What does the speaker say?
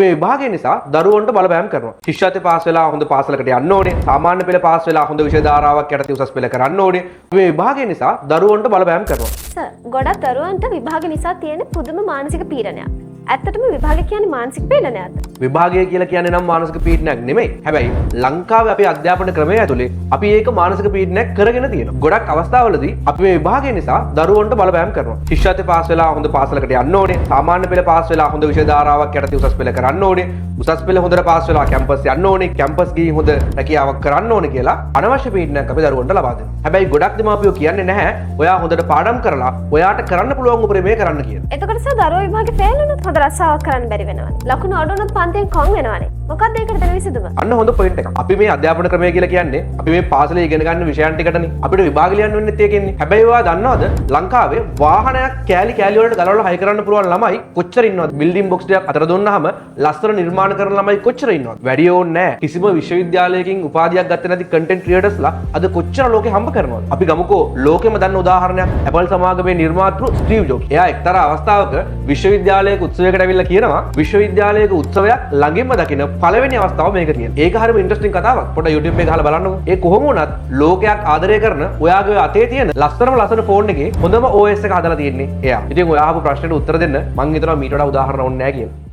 මේ විභාගය නිසා දරුවන්ට බලපෑම් කරනවා. ශිෂ්‍යත්වය පාස් වෙලා හොඳ පාසලකට යන්න ඕනේ. සාමාන්‍ය පෙළ පාස් වෙලා හොඳ විෂය ධාරාවක් යටතේ උසස් පෙළ කරන්න ඕනේ. මේ විභාගය නිසා දරුවන්ට බලපෑම් කරනවා. සර්, ගොඩක් දරුවන්ට විභාග නිසා තියෙන පුදුම මානසික පීඩනයක්. ඇත්තටම විභාග කියන්නේ මානසික පීඩනයක්ද? විභාගය කියලා කියන්නේ නම් මානසික පීඩනයක් නෙමෙයි. හැබැයි ලංකාවේ අපේ අධ්‍යාපන ක්‍රමය ඇතුලේ අපි ඒක මානසික පීඩනයක් කරගෙන තියෙනවා. ගොඩක් අවස්ථාවලදී අපි මේ විභාගය නිසා දරුවන්ට බලපෑම් කරනවා. ශිෂ්‍යත්වය පාස් වෙලා හොඳ පාසලකට යන්න ඕනේ. සාමාන්‍ය පෙළ පාස් වෙලා හොඳ විෂය ධාරාවක් යටතේ උසස් පෙළ කරන්න ඕනේ. උසස් පෙළ හොඳට පාස් වෙලා කැම්පස් යන්න ඕනේ. කැම්පස් ගිහින් හොඳ රැකියාවක් කරන්න ඕනේ කියලා අනවශ්‍ය පීඩනයක් අපි දරුවන්ට ලබා දෙනවා. හැබැයි ගොඩක් දෙමාපියෝ කියන්නේ නැහැ ඔයා හොඳට පාඩම් කරලා ඔයාට කරන්න පුළුවන් උපරිමය කරන්න කියලා. එතකොට සර් දරුවෝ විභාගේ ෆේල් වුණොත් හොඳ රස්සාවක් කරන්න බැරි වෙනවනේ. ලකුණු අඩු වුණොත් පන්තියෙන් කොන් වෙනවනේ. මොකක්ද ඒකට දෙන විසඳුම? අන්න හොඳ පොයින්ට් එකක්. අපි මේ අධ්‍යාපන ක්‍රමය කියලා කියන්නේ අපි මේ පාසලේ ඉගෙන ගන්න විෂයන් ටිකටනේ. අපිට විභාග ලියන්න වෙන්නේත් ඒකෙන්නේ. හැබැයි ඔයා දන්නවද ලංකාවේ වාහනයක් කෑලි කෑලි වලට ගලවලා හයි කරන්න පුළුවන් ළමයි කොච්චර ඉන්නවද? බිල්ඩින් බොක්ස් ටිකක් අතර දුන්නාම ලස්සන නිර්මාණ කරන ළමයි කොච්චර ඉන්නවද? වැඩි ඕනේ නැහැ. කිසිම විශ්වවිද්‍යාලයකින් උපාධියක් ගත්තේ නැති කන්ටෙන්ට් ක්‍රියේටර්ස්ලා අද කොච්චර ලෝකේ හම්බ කරනවද? අපි ගමුකෝ ලෝකෙම දන්න උදාහරණයක් Apple සමාගමේ නිර්මාතෘ ස්ටීව් ජොබ්ස්. එයා එක්තරා අවස්ථාවක විශ්වවිද්‍යාලයක උත්සවයකට ඇවිල්ලා කියනවා විශ්වවිද්‍යාලයක උත්සවයක් ළඟින්ම දකින පළවෙනි අවස්ථාව මේක තියෙනවා. ඒක හරිම ඉන්ටරෙස්ටිං කතාවක්. පොඩ්ඩක් YouTube එකේ ගහලා බලන්නකෝ. ඒ කොහොම වුණත් ලෝකයක් ආදරය කරන ඔයාගේ අතේ තියෙන ලස්සන ෆෝන් එකේ හොඳම OS එක හදලා තියෙන්නේ එයා. ඉතින් ඔයා අහපු ප්‍රශ්නෙට උත්තර දෙන්න මම හිතනවා මීට වඩා උදාහරණ ඕනේ නැහැ කියලා.